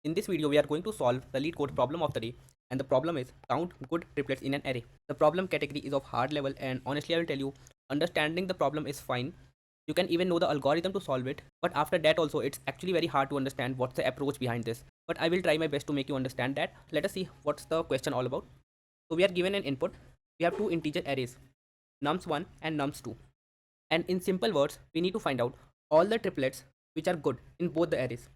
In this video, we are going to solve the LeetCode problem of the day, and the problem is count good triplets in an array. The problem category is of hard level, and honestly, I will tell you, understanding the problem is fine. You can even know the algorithm to solve it, but after that also, it's actually very hard to understand what's the approach behind this. But I will try my best to make you understand that. Let us see what's the question all about. So we are given an input. We have two integer arrays, nums1 and nums2. And in simple words, we need to find out all the triplets which are good in both the arrays.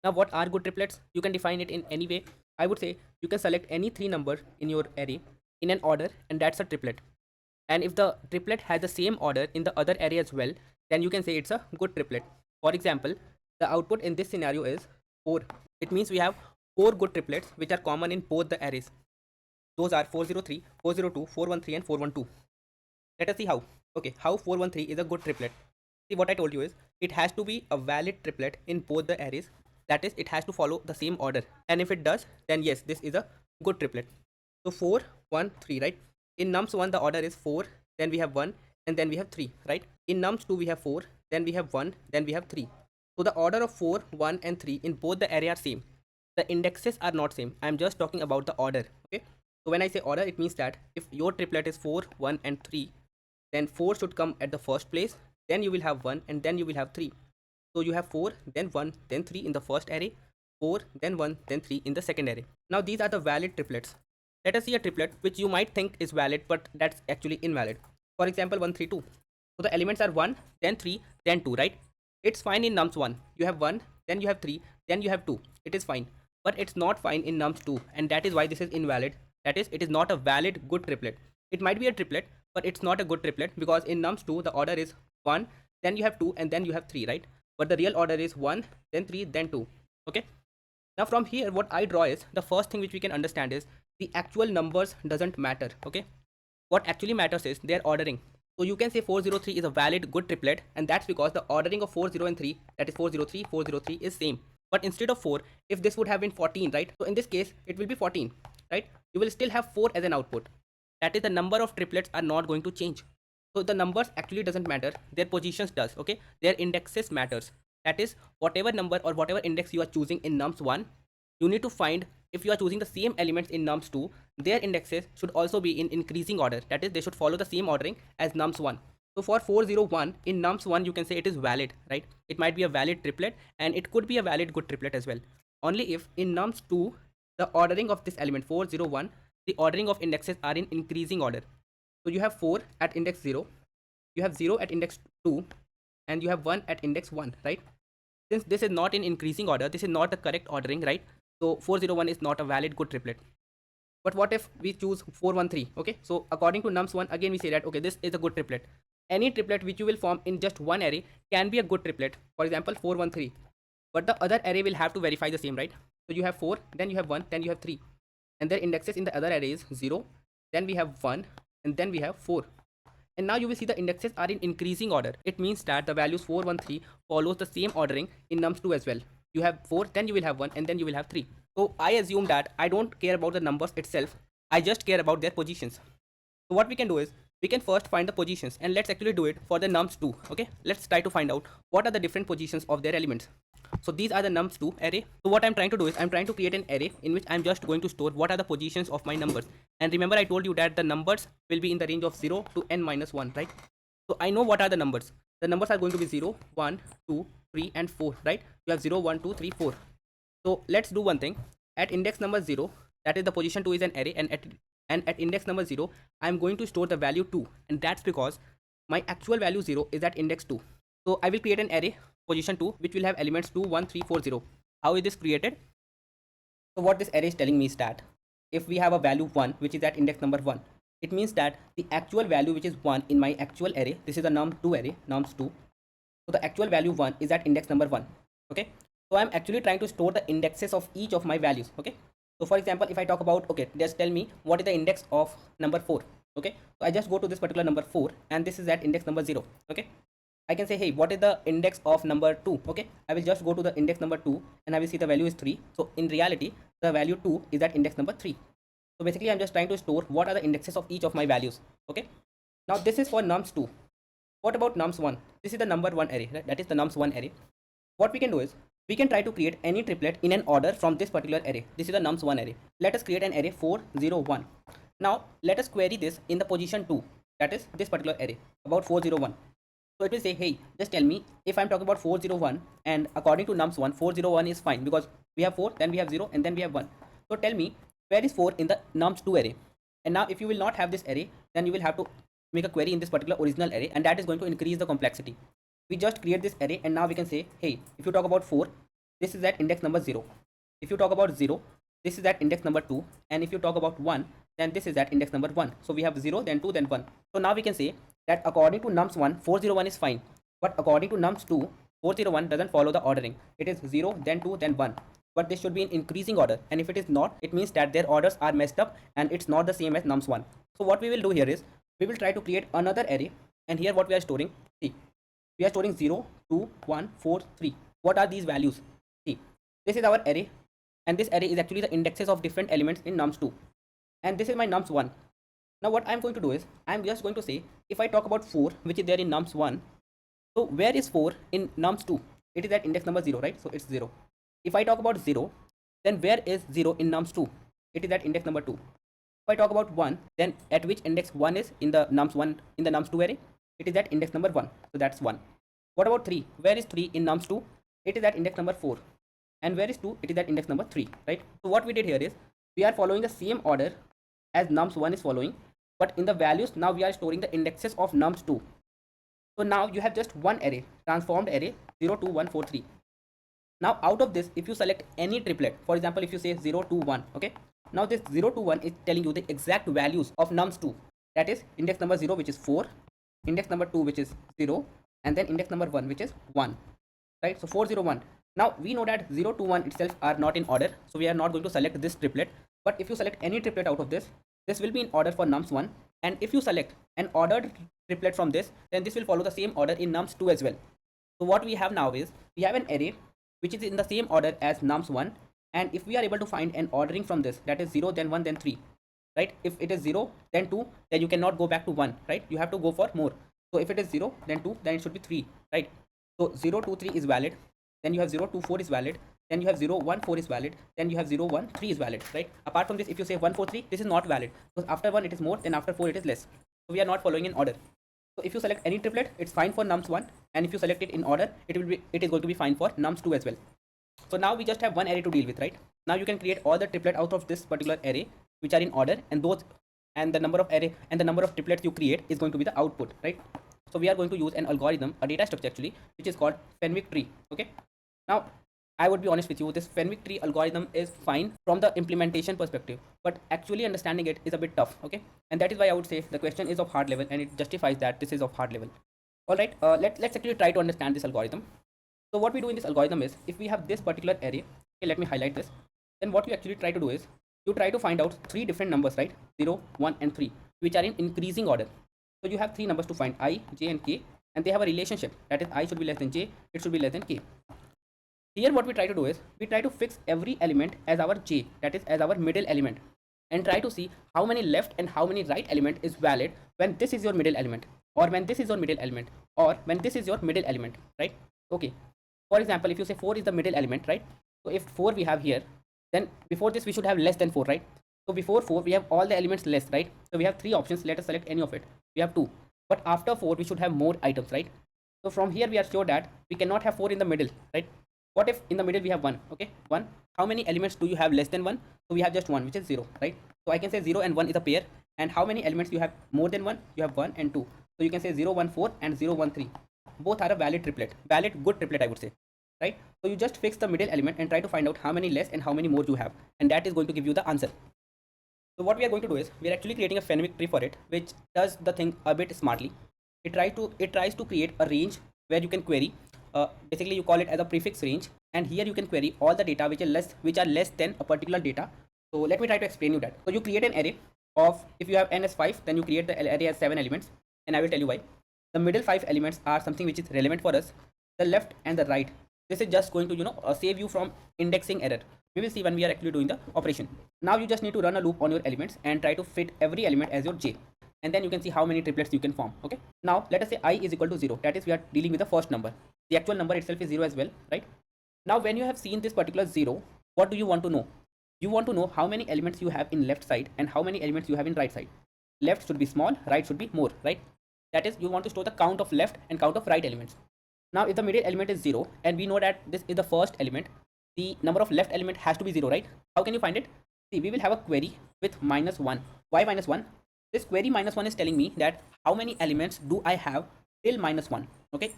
Now, what are good triplets? You can define it in any way. I would say you can select any three numbers in your array in an order, and that's a triplet. And if the triplet has the same order in the other array as well, then you can say it's a good triplet. For example, the output in this scenario is 4. It means we have 4 good triplets which are common in both the arrays. Those are 403, 402, 413 and 412. Let us see how. Okay, how 413 is a good triplet. See, what I told you is it has to be a valid triplet in both the arrays. That is, it has to follow the same order. And if it does, then yes, this is a good triplet. So 4, 1, 3, right? In nums1, the order is 4, then we have 1, and then we have 3, right? In nums2, we have 4, then we have 1, then we have 3. So the order of 4, 1, and 3 in both the array are same. The indexes are not same. I am just talking about the order. Okay. So when I say order, it means that if your triplet is 4, 1, and 3, then 4 should come at the first place, then you will have 1, and then you will have 3. So you have 4, then 1, then 3 in the first array, 4, then 1, then 3 in the second array. Now these are the valid triplets. Let us see a triplet which you might think is valid, but that's actually invalid. For example, 1, 3, 2. So the elements are 1, then 3, then 2, right? It's fine in nums1. You have 1, then you have 3, then you have 2. It is fine. But it's not fine in nums2, and that is why this is invalid. That is, it is not a valid good triplet. It might be a triplet, but it's not a good triplet because in nums2 the order is 1, then you have 2, and then you have 3, right? But the real order is 1, then 3, then 2. Okay. Now from here, what I draw is the first thing which we can understand is the actual numbers doesn't matter. Okay. What actually matters is their ordering. So you can say 403 is a valid good triplet, and that's because the ordering of 40 and 3, that is 403, 403 is same. But instead of 4, if this would have been 14, right? So in this case, it will be 14, right? You will still have 4 as an output. That is, the number of triplets are not going to change. So the numbers actually doesn't matter, their positions does. Okay, their indexes matters. That is, whatever number or whatever index you are choosing in nums1, you need to find, if you are choosing the same elements in nums2, their indexes should also be in increasing order. That is, they should follow the same ordering as nums1. So for 401 in nums1, you can say it is valid, right? It might be a valid triplet, and it could be a valid good triplet as well. Only if in nums2 the ordering of this element 401, the ordering of indexes are in increasing order. So you have 4 at index 0, you have 0 at index 2, and you have 1 at index 1, right? Since this is not in increasing order, this is not the correct ordering, right? So 401 is not a valid good triplet. But what if we choose 413? Okay, so according to nums1, again we say that, okay, this is a good triplet. Any triplet which you will form in just one array can be a good triplet. For example, 413. But the other array will have to verify the same, right? So you have 4, then you have 1, then you have 3. And their indexes in the other array is 0, then we have 1, and then we have 4. And now you will see the indexes are in increasing order. It means that the values 413 follows the same ordering in nums2 as well. You have 4, then you will have 1, and then you will have 3. So I assume that I don't care about the numbers itself. I just care about their positions. So what we can do is, we can first find the positions, and let's actually do it for the nums2. Okay, let's try to find out what are the different positions of their elements. So these are the nums2 array. So what I'm trying to do is I'm trying to create an array in which I'm just going to store what are the positions of my numbers. And remember, I told you that the numbers will be in the range of 0 to n minus 1, right? So I know what are the numbers. The numbers are going to be 0, 1, 2, 3, and 4, right? You have 0, 1, 2, 3, 4. So let's do one thing. At index number 0, that is the position 2 is an array, and at index number 0, I'm going to store the value 2, and that's because my actual value 0 is at index 2. So I will create an array position 2 which will have elements 2, 1, 3, 4, 0. How is this created? So what this array is telling me is that if we have a value 1 which is at index number 1, it means that the actual value which is 1 in my actual array, this is a num2 array, nums2. So the actual value 1 is at index number 1. Okay, so I'm actually trying to store the indexes of each of my values. Okay, so for example, if I talk about, okay, just tell me what is the index of number 4. Okay, so I just go to this particular number 4, and this is at index number 0. Okay, I can say, hey, what is the index of number 2? Okay, I will just go to the index number 2, and I will see the value is 3. So in reality, the value 2 is at index number 3. So basically, I'm just trying to store what are the indexes of each of my values. Okay, now this is for nums2. What about nums1? This is the number 1 array, right? That is the nums1 array. What we can do is, We can try to create any triplet in an order from this particular array. This is a nums1 array. Let us create an array 4 0 1. Now let us query this in the position 2, that is this particular array about 401. So it will say, hey, just tell me if I'm talking about 401, and according to nums1 401 is fine because we have 4, then we have 0, and then we have 1. So tell me where is 4 in the nums2 array. And now if you will not have this array, then you will have to make a query in this particular original array, and that is going to increase the complexity. We just create this array, and now we can say, hey, if you talk about 4, this is at index number 0. If you talk about 0, this is at index number 2, and if you talk about 1, then this is at index number 1. So we have 0, then 2, then 1. So now we can say that according to nums1 401 is fine, but according to nums2 401 doesn't follow the ordering. It is 0, then 2, then 1. But this should be in increasing order, and if it is not, it means that their orders are messed up and it's not the same as nums1. So what we will do here is we will try to create another array, and here what we are storing, see, we are storing 0 2 1 4 3. What are these values? See, this is our array, and this array is actually the indexes of different elements in nums2, and this is my nums1. Now what I'm going to do is I'm just going to say, if I talk about 4, which is there in nums1, so where is 4 in nums2? It is at index number 0, right? So it's 0. If I talk about 0, then where is 0 in nums2? It is at index number 2. If I talk about 1, then at which index 1 is in the nums1 in the nums2 array? It is at index number 1. So that's 1. What about 3? Where is 3 in nums2? It is at index number 4. And where is 2? It is at index number 3, right? So what we did here is we are following the same order as nums1 is following, but in the values now we are storing the indexes of nums2. So now you have just one array, transformed array 0 2 1 4 3. Now out of this, if you select any triplet, for example, if you say 0 2 1, okay, now this 0 2 1 is telling you the exact values of nums2, that is index number 0, which is 4, index number 2, which is 0, and then index number 1, which is 1, right? So 4 0 1. Now we know that 0 2 1 itself are not in order, so we are not going to select this triplet. But if you select any triplet out of this, this will be in order for nums1, and if you select an ordered triplet from this, then this will follow the same order in nums2 as well. So what we have now is we have an array which is in the same order as nums1, and if we are able to find an ordering from this, that is 0 then 1 then 3, right? If it is 0 then 2, then you cannot go back to 1, right? You have to go for more. So if it is 0 then 2, then it should be 3, right? So 0 2 3 is valid, then you have 0 2 4 is valid, then you have 0 1 4 is valid, then you have 0 1 3 is valid, right? Apart from this, if you say 1 4 3, this is not valid, because after 1 it is more, then after 4 it is less. So we are not following in order. So if you select any triplet, it's fine for nums1, and if you select it in order, it is going to be fine for nums2 as well. So now we just have one array to deal with, right? Now you can create all the triplet out of this particular array which are in order, and the number of array and the number of triplets you create is going to be the output, right? So we are going to use an algorithm, a data structure actually, which is called Fenwick Tree. Okay. Now I would be honest with you, this Fenwick Tree algorithm is fine from the implementation perspective, but actually understanding it is a bit tough. Okay, and that is why I would say the question is of hard level, and it justifies that this is of hard level. All right, let's actually try to understand this algorithm. So what we do in this algorithm is, if we have this particular array, okay, let me highlight this, then what you actually try to do is you try to find out three different numbers, right? 0 1 and 3, which are in increasing order. So you have three numbers to find, I, j and k, and they have a relationship, that is I should be less than j, it should be less than k. Here what we try to do is we try to fix every element as our j, that is as our middle element, and try to see how many left and how many right element is valid when this is your middle element, or when this is your middle element, or when this is your middle element, right? Okay, for example, if you say 4 is the middle element, right? So if 4 we have here, then before this we should have less than 4, right? So before 4 we have all the elements less, right? So we have three options, let us select any of it. We have 2, but after 4 we should have more items, right? So from here we are sure that we cannot have 4 in the middle, right? What if in the middle we have 1? Okay, 1. How many elements do you have less than 1? So we have just 1, which is 0, right? So I can say 0 and 1 is a pair. And how many elements you have more than 1? You have 1 and 2. So you can say 0 1 4 and 0 1 3. Both are a valid triplet, valid good triplet, I would say, right? So you just fix the middle element and try to find out how many less and how many more you have, and that is going to give you the answer. So what we are going to do is we are actually creating a Fenwick tree for it, which does the thing a bit smartly. It tries to create a range where you can query. Basically you call it as a prefix range, and here you can query all the data which are less than a particular data. So let me try to explain you that. So you create an array of, if you have n as 5, then you create the array as 7 elements, and I will tell you why. The middle 5 elements are something which is relevant for us. The left and the right, this is just going to save you from indexing error. We will see when we are actually doing the operation. Now you just need to run a loop on your elements and try to fit every element as your j, and then you can see how many triplets you can form. Okay, now let us say I is equal to 0, that is we are dealing with the first number. The actual number itself is 0 as well, right? Now, when you have seen this particular 0, what do you want to know? You want to know how many elements you have in left side and how many elements you have in right side. Left should be small, right should be more, right? That is, you want to store the count of left and count of right elements. Now, if the middle element is 0 and we know that this is the first element, the number of left element has to be 0, right? How can you find it? See, we will have a query with -1. Why -1? This query -1 is telling me that how many elements do I have till -1, okay?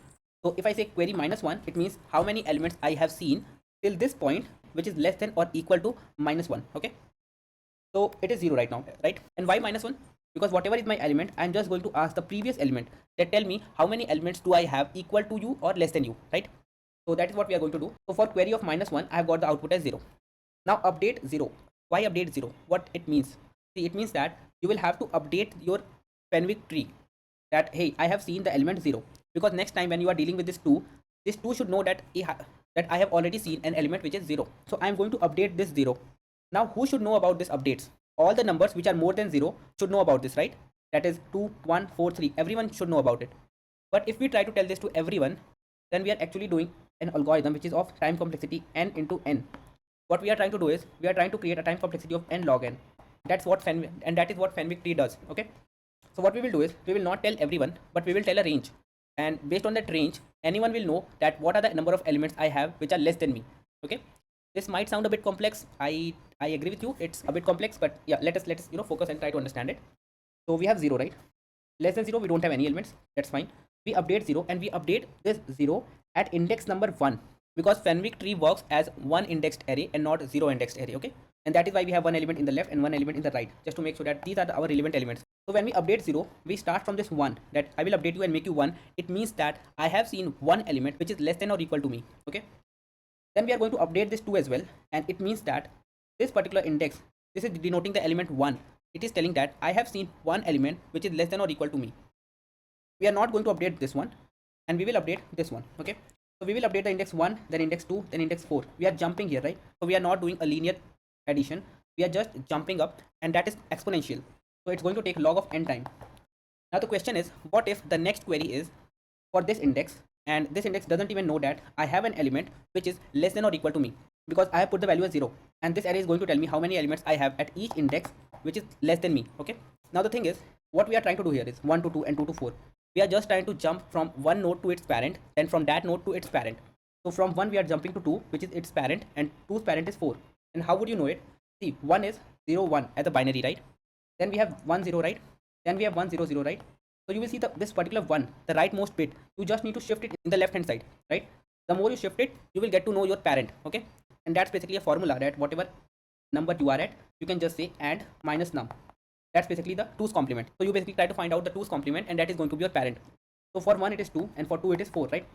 So if I say query -1, it means how many elements I have seen till this point, which is less than or equal to -1, okay? So it is 0 right now, right? And why -1? Because whatever is my element, I'm just going to ask the previous element that tell me how many elements do I have equal to you or less than you, right? So that is what we are going to do. So for query of -1, I have got the output as 0. Now update 0. Why update 0? What it means? See, it means that you will have to update your Fenwick tree that, hey, I have seen the element 0. Because next time when you are dealing with this 2 should know that I have already seen an element which is 0. So I am going to update this 0. Now who should know about these updates? All the numbers which are more than 0 should know about this, right? That is 2, 1, 4, 3. Everyone should know about it. But if we try to tell this to everyone, then we are actually doing an algorithm which is of time complexity n into n. What we are trying to do is we are trying to create a time complexity of n log n. That's what that is what Fenwick tree does. Okay. So what we will do is we will not tell everyone, but we will tell a range. And based on that range, anyone will know that what are the number of elements I have which are less than me. Okay. This might sound a bit complex. I agree with you. It's a bit complex, but yeah, let us focus and try to understand it. So we have 0, right? Less than 0, we don't have any elements. That's fine. We update 0 and we update this 0 at index number 1, because Fenwick tree works as one indexed array and not 0 indexed array. Okay. And that is why we have one element in the left and one element in the right, just to make sure that these are our relevant elements. So when we update 0, we start from this 1, that I will update you and make you 1. It means that I have seen one element which is less than or equal to me. Okay. Then we are going to update this 2 as well, and it means that this particular index, this is denoting the element 1. It is telling that I have seen one element which is less than or equal to me. We are not going to update this one, and we will update this one. Okay. So we will update the index 1, then index 2, then index 4. We are jumping here, right? So we are not doing a linear addition. We are just jumping up, and that is exponential. So it's going to take log of n time. Now the question is, what if the next query is for this index, and this index doesn't even know that I have an element which is less than or equal to me, because I have put the value as 0, and this array is going to tell me how many elements I have at each index which is less than me. Okay. Now the thing is, what we are trying to do here is 1 to 2 and 2 to 4. We are just trying to jump from one node to its parent, then from that node to its parent. So from 1 we are jumping to 2, which is its parent, and 2's parent is 4. And how would you know it? See, 1 is 0, 1 as a binary, right? Then we have 1, 0, right? Then we have 1, 0, 0, right? So you will see this particular 1, the rightmost bit, you just need to shift it in the left hand side, right? The more you shift it, you will get to know your parent. Okay. And that's basically a formula that whatever number you are at, you can just say and minus num. That's basically the 2's complement. So you basically try to find out the 2's complement, and that is going to be your parent. So for 1 it is 2, and for 2 it is 4, right?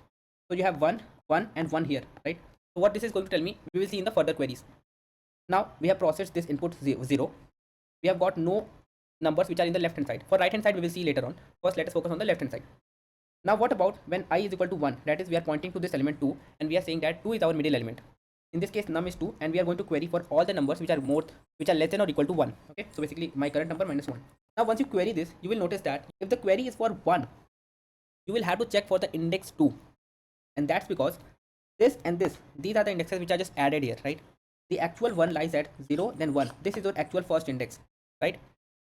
So you have 1, 1 and 1 here, right? So what this is going to tell me, we will see in the further queries. Now we have processed this input 0. We have got no numbers which are in the left hand side. For right hand side we will see later on. First let us focus on the left hand side. Now what about when I is equal to 1? That is, we are pointing to this element 2, and we are saying that 2 is our middle element. In this case num is 2, and we are going to query for all the numbers which are less than or equal to 1. Okay. So basically my current number minus 1. Now once you query this, you will notice that if the query is for 1, you will have to check for the index 2. And that's because this and this, these are the indexes which are just added here, right? The actual 1 lies at 0, then 1. This is your actual first index, right?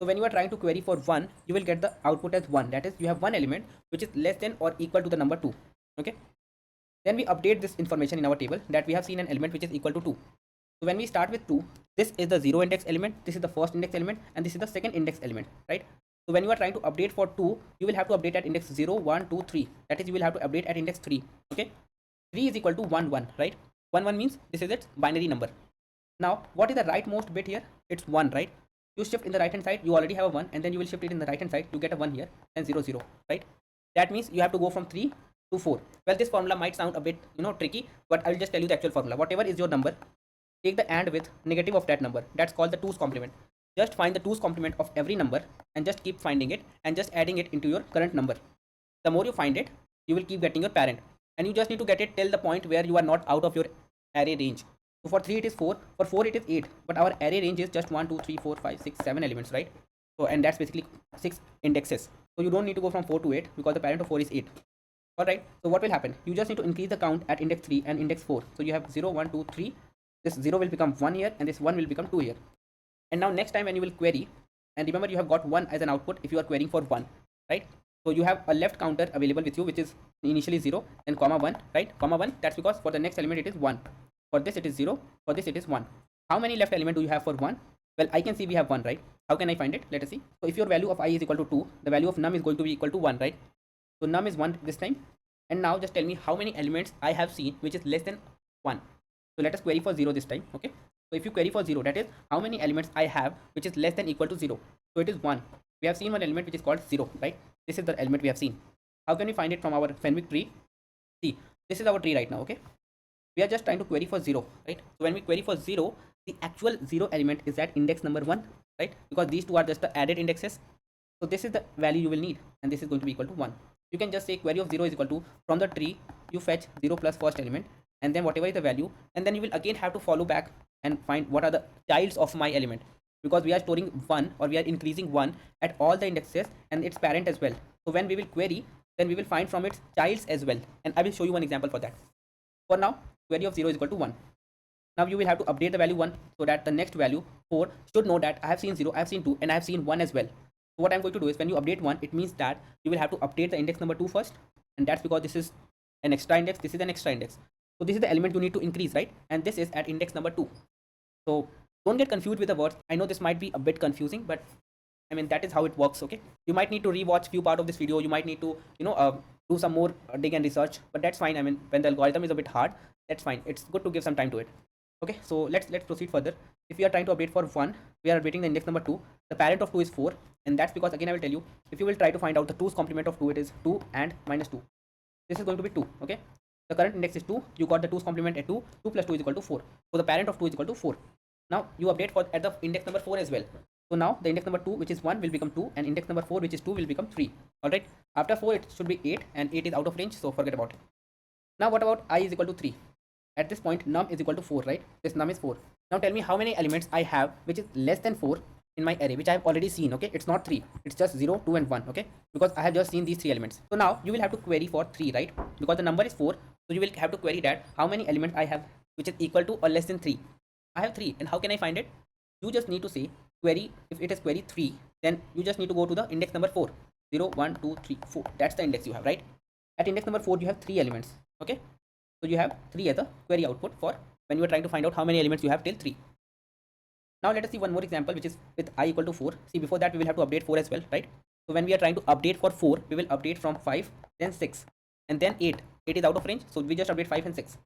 So when you are trying to query for 1, you will get the output as 1. That is, you have one element which is less than or equal to the number 2. Okay. Then we update this information in our table that we have seen an element which is equal to 2. So when we start with 2, this is the 0 index element, this is the first index element, and this is the second index element, right? So when you are trying to update for 2, you will have to update at index 0, 1, 2, 3. That is, you will have to update at index 3. Okay. 3 is equal to 1, 1, right? 1, 1 means this is its binary number. Now, what is the rightmost bit here? It's 1, right? You shift in the right hand side, you already have a 1, and then you will shift it in the right hand side, you get a 1 here, and 0, 0, right? That means you have to go from 3 to 4. Well, this formula might sound a bit, tricky, but I'll just tell you the actual formula. Whatever is your number, take the AND with negative of that number. That's called the 2's complement. Just find the 2's complement of every number and just keep finding it and just adding it into your current number. The more you find it, you will keep getting your parent, and you just need to get it till the point where you are not out of your array range. So for 3 it is 4, for 4 it is 8, but our array range is just 1, 2, 3, 4, 5, 6, 7 elements, right? So, and that's basically 6 indexes. So you don't need to go from 4 to 8 because the parent of 4 is 8. Alright, so what will happen? You just need to increase the count at index 3 and index 4. So you have 0, 1, 2, 3. This 0 will become 1 here and this 1 will become 2 here. And now next time when you will query, and remember you have got 1 as an output if you are querying for 1, right? So you have a left counter available with you which is initially 0, then comma 1, right? Comma 1, that's because for the next element it is 1. For this it is 0, for this it is 1. How many left element do you have for 1? Well, I can see we have 1, right? How can I find it? Let us see. So if your value of I is equal to 2, the value of num is going to be equal to 1, right? So num is 1 this time. And now just tell me how many elements I have seen which is less than 1. So let us query for 0 this time, okay? So if you query for 0, that is how many elements I have which is less than equal to 0. So it is 1. We have seen one element which is called 0, right? This is the element we have seen. How can we find it from our Fenwick tree? See, this is our tree right now, okay? We are just trying to query for 0, right? So when we query for 0, the actual 0 element is at index number 1, right? Because these two are just the added indexes. So this is the value you will need, and this is going to be equal to 1. You can just say query of 0 is equal to, from the tree, you fetch 0 plus first element, and then whatever is the value, and then you will again have to follow back and find what are the childs of my element, because we are storing 1 or we are increasing 1 at all the indexes and its parent as well. So when we will query, then we will find from its childs as well, and I will show you one example for that. For now, query of 0 is equal to 1. Now you will have to update the value 1 so that the next value 4 should know that I have seen 0, I have seen 2, and I have seen 1 as well. So what I'm going to do is when you update 1, it means that you will have to update the index number 2 first, and that's because this is an extra index, this is an extra index. So this is the element you need to increase, right? And this is at index number 2. So don't get confused with the words. I know this might be a bit confusing, but I mean that is how it works, okay? You might need to rewatch few part of this video. You might need to, do some more dig and research, but that's fine. I mean, when the algorithm is a bit hard, that's fine. It's good to give some time to it. Okay, so let's proceed further. If we are trying to update for 1, we are updating the index number 2. The parent of 2 is 4, and that's because again I will tell you, if you will try to find out the 2's complement of 2, it is 2 and minus 2. This is going to be 2, okay? The current index is 2. You got the 2's complement at 2. 2 plus 2 is equal to 4. So the parent of 2 is equal to 4. Now you update for at the index number 4 as well. So now the index number 2, which is 1, will become 2, and index number 4, which is 2, will become 3. Alright. After 4, it should be 8, and 8 is out of range, so forget about it. Now what about I is equal to 3? At this point, num is equal to 4, right? This num is 4. Now tell me how many elements I have which is less than 4 in my array, which I have already seen, okay? It's not 3. It's just 0, 2, and 1, okay? Because I have just seen these 3 elements. So now you will have to query for 3, right? Because the number is 4. So you will have to query that how many elements I have which is equal to or less than 3. I have 3, and how can I find it? You just need to say query. If it is query 3, then you just need to go to the index number 4. 0, 1, 2, 3, 4. That's the index you have, right? At index number 4, you have 3 elements, okay? So you have 3 as a query output for when you are trying to find out how many elements you have till 3. Now let us see one more example, which is with I equal to 4. See, before that we will have to update 4 as well, right? So when we are trying to update for 4, we will update from 5, then 6, and then 8. 8 is out of range, so we just update 5 and 6.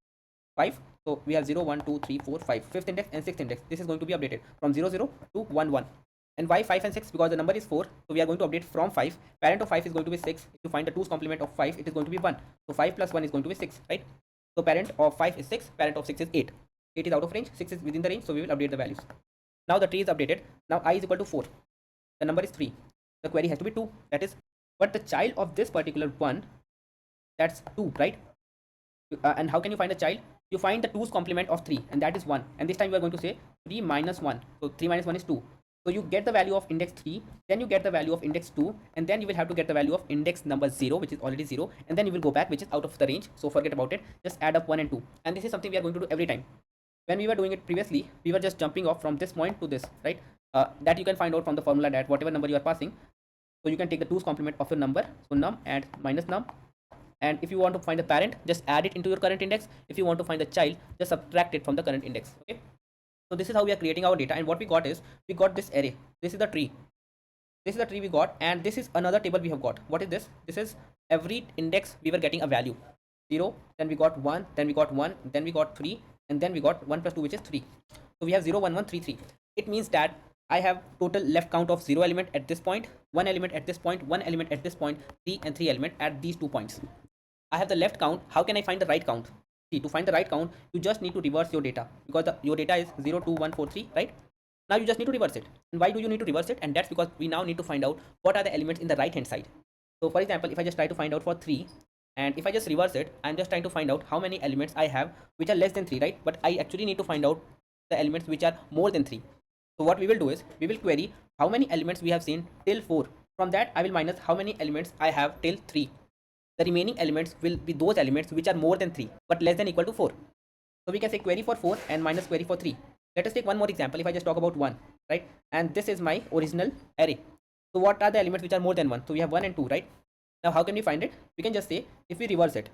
5, so we have 0, 1, 2, 3, 4, 5. 5th index and 6th index. This is going to be updated from 0, 0 to 1, 1. And why 5 and 6? Because the number is 4, so we are going to update from 5. Parent of 5 is going to be 6. If you find the 2's complement of 5, it is going to be 1. So 5 plus 1 is going to be 6, right? So parent of 5 is 6, parent of 6 is 8. 8 is out of range, 6 is within the range, so we will update the values. Now the tree is updated. Now I is equal to 4. The number is 3. The query has to be 2. That is, but the child of this particular one, that's 2, right? And how can you find the child? You find the 2's complement of 3, and that is 1. And this time we are going to say 3 minus 1. So 3 minus 1 is 2. So you get the value of index 3, then you get the value of index 2, and then you will have to get the value of index number 0, which is already 0, and then you will go back, which is out of the range. So forget about it. Just add up 1 and 2. And this is something we are going to do every time. When we were doing it previously, we were just jumping off from this point to this, right? That you can find out from the formula that whatever number you are passing. So you can take the 2's complement of your number. So num and minus num. And if you want to find the parent, just add it into your current index. If you want to find the child, just subtract it from the current index. Okay. So this is how we are creating our data. And what we got is, we got this array. This is the tree. This is the tree we got. And this is another table we have got. What is this? This is every index we were getting a value. 0, then we got 1, then we got 1, then we got 3, and then we got 1 plus 2, which is 3. So we have 0, 1, 1, 3, 3. It means that I have total left count of 0 element at this point, 1 element at this point, 1 element at this point, 3 and 3 element at these 2 points. I have the left count. How can I find the right count? See, to find the right count, you just need to reverse your data, because your data is 0, 2, 1, 4, 3, right? Now you just need to reverse it. And why do you need to reverse it? And that's because we now need to find out what are the elements in the right hand side. So for example, if I just try to find out for 3, and if I just reverse it, I'm just trying to find out how many elements I have which are less than 3, right? But I actually need to find out the elements which are more than 3. So what we will do is, we will query how many elements we have seen till 4. From that, I will minus how many elements I have till 3. the remaining elements will be those elements which are more than 3 but less than equal to 4. So we can say query for 4 and minus query for 3. Let us take one more example. If I just talk about 1, right, and this is my original array. So what are the elements which are more than 1? So we have 1 and 2, right? Now how can we find it? We can just say, if we reverse it,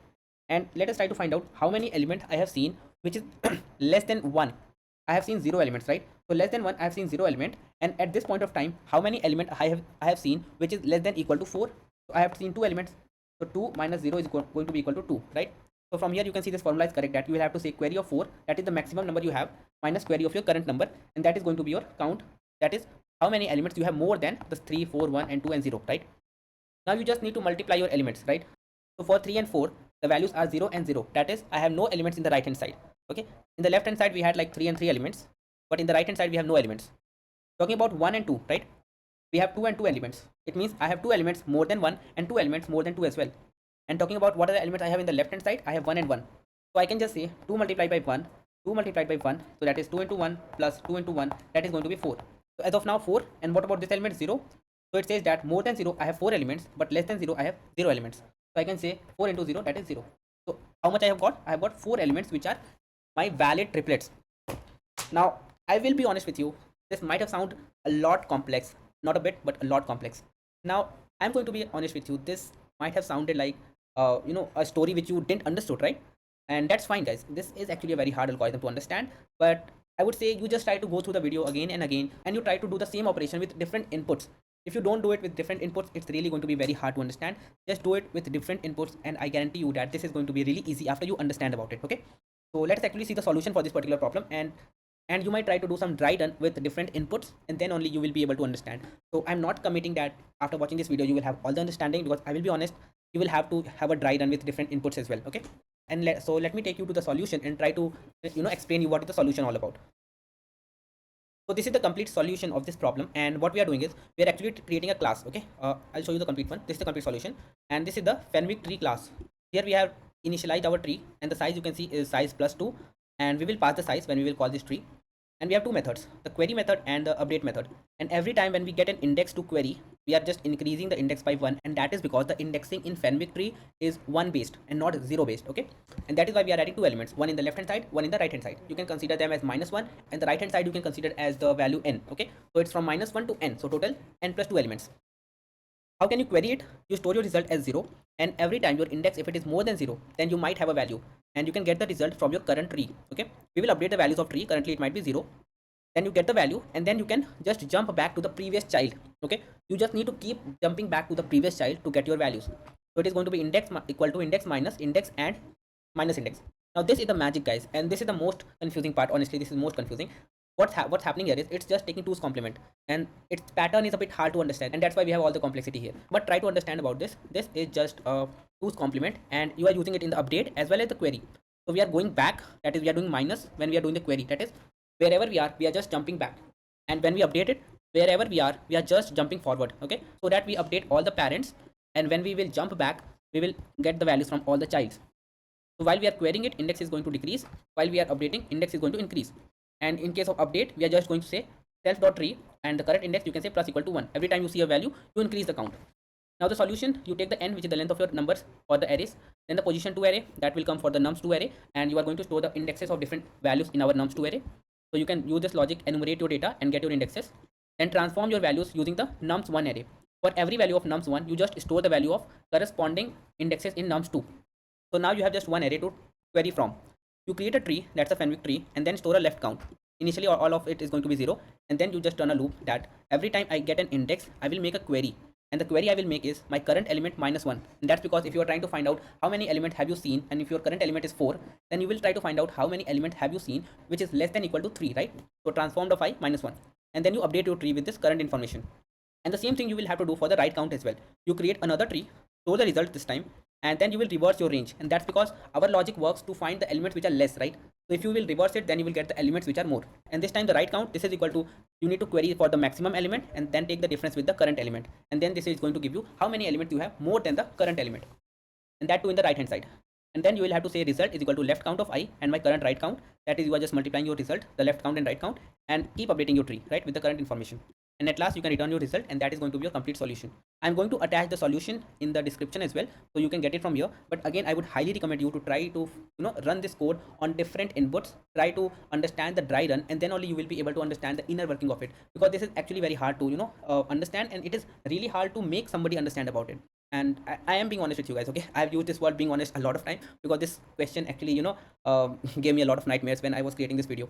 and let us try to find out how many elements I have seen which is less than 1. I have seen 0 elements, right? So less than 1 I have seen 0 element, and at this point of time how many element I have seen which is less than equal to 4. So I have seen 2 elements. So 2 minus 0 is going to be equal to 2, right? So from here you can see this formula is correct, that you will have to say query of 4, that is the maximum number you have, minus query of your current number, and that is going to be your count, that is how many elements you have more than the 3, 4, 1 and 2 and 0, right? Now you just need to multiply your elements, right? So for 3 and 4 the values are 0 and 0, that is I have no elements in the right hand side. Okay, in the left hand side we had like 3 and 3 elements, but in the right hand side we have no elements. Talking about 1 and 2, right, we have 2 and 2 elements. It means I have 2 elements more than 1 and 2 elements more than 2 as well. And talking about what are the elements I have in the left hand side, I have 1 and 1. So I can just say 2 multiplied by 1, 2 multiplied by 1, so that is 2 into 1 plus 2 into 1, that is going to be 4. So as of now 4, and what about this element 0? So it says that more than 0 I have 4 elements, but less than 0 I have 0 elements. So I can say 4 into 0, that is 0. So how much I have got? I have got 4 elements which are my valid triplets. Now I will be honest with you, this might have sounded a lot complex, not a bit but a lot complex. Now I'm going to be honest with you, this might have sounded like a story which you didn't understood, right? And that's fine guys, this is actually a very hard algorithm to understand, but I would say you just try to go through the video again and again, and you try to do the same operation with different inputs. If you don't do it with different inputs, it's really going to be very hard to understand. Just do it with different inputs, and I guarantee you that this is going to be really easy after you understand about it. Okay, so let's actually see the solution for this particular problem, and you might try to do some dry run with different inputs, and then only you will be able to understand. So I'm not committing that after watching this video you will have all the understanding, because I will be honest, you will have to have a dry run with different inputs as well. Okay, and so let me take you to the solution and try to explain you what is the solution all about. So this is the complete solution of this problem, and what we are doing is we are actually creating a class. Okay, I'll show you the complete one. This is the complete solution, and this is the Fenwick Tree class. Here we have initialized our tree, and the size you can see is size plus 2, and we will pass the size when we will call this tree. And we have two methods, the query method and the update method. And every time when we get an index to query, we are just increasing the index by 1, and that is because the indexing in Fenwick tree is 1 based and not 0 based. Okay, and that is why we are adding two elements, one in the left hand side, one in the right hand side. You can consider them as -1, and the right hand side you can consider as the value n. Okay, so it's from -1 to n, so total n plus 2 elements. How can you query it? You store your result as 0, and every time your index, if it is more than 0, then you might have a value, and you can get the result from your current tree. Okay, we will update the values of tree. Currently it might be 0, then you get the value, and then you can just jump back to the previous child. Okay, you just need to keep jumping back to the previous child to get your values. So it is going to be index equal to index minus index and minus index. Now this is the magic guys, and this is the most confusing part. Honestly, this is most confusing. What's happening here is it's just taking 2's complement, and its pattern is a bit hard to understand, and that's why we have all the complexity here. But try to understand about this. This is just 2's complement, and you are using it in the update as well as the query. So we are going back, that is we are doing minus when we are doing the query, that is wherever we are just jumping back, and when we update it, wherever we are just jumping forward. Okay, so that we update all the parents, and when we will jump back, we will get the values from all the childs. So while we are querying it, index is going to decrease. While we are updating, index is going to increase. And in case of update, we are just going to say self.tree, and the current index you can say plus equal to 1. Every time you see a value, you increase the count. Now the solution, you take the n, which is the length of your numbers or the arrays, then the position 2 array, that will come for the nums2 array, and you are going to store the indexes of different values in our nums2 array. So you can use this logic, enumerate your data and get your indexes, then transform your values using the nums1 array. For every value of nums1, you just store the value of corresponding indexes in nums2. So now you have just one array to query from. You create a tree, that's a Fenwick tree, and then store a left count. Initially all of it is going to be 0, and then you just run a loop that every time I get an index, I will make a query, and the query I will make is my current element -1. And that's because if you are trying to find out how many elements have you seen, and if your current element is 4, then you will try to find out how many elements have you seen which is less than equal to 3, right? So transform the 5 -1, and then you update your tree with this current information. And the same thing you will have to do for the right count as well. You create another tree, store the result this time, and then you will reverse your range, and that's because our logic works to find the elements which are less, right? So if you will reverse it, then you will get the elements which are more. And this time the right count, this is equal to, you need to query for the maximum element and then take the difference with the current element, and then this is going to give you how many elements you have more than the current element, and that too in the right hand side. And then you will have to say result is equal to left count of I and my current right count, that is you are just multiplying your result, the left count and right count, and keep updating your tree, right, with the current information. and at last you can return your result, and that is going to be your complete solution. I'm going to attach the solution in the description as well, so you can get it from here. But again, I would highly recommend you to try to run this code on different inputs, try to understand the dry run, and then only you will be able to understand the inner working of it, because this is actually very hard to understand, and it is really hard to make somebody understand about it. And I am being honest with you guys, okay? I've used this word being honest a lot of time, because this question actually gave me a lot of nightmares when I was creating this video.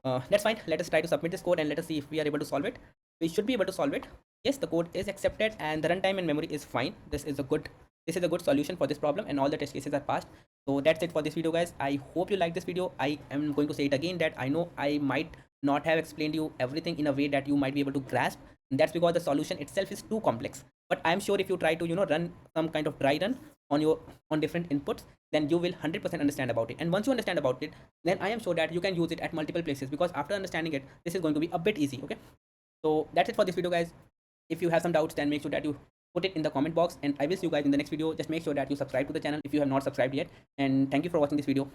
That's fine. Let us try to submit this code and let us see if we are able to solve it. We should be able to solve it. Yes, the code is accepted and the runtime and memory is fine. This is a good solution for this problem, and all the test cases are passed. So that's it for this video, guys. I hope you like this video. I am going to say it again that I know I might not have explained you everything in a way that you might be able to grasp, and that's because the solution itself is too complex. But I'm sure if you try to run some kind of dry run on different inputs, then you will 100% understand about it. And once you understand about it, then I am sure that you can use it at multiple places, because after understanding it, this is going to be a bit easy. Okay, so that's it for this video, guys. If you have some doubts, then make sure that you put it in the comment box, and I will see you guys in the next video. Just make sure that you subscribe to the channel if you have not subscribed yet, and thank you for watching this video.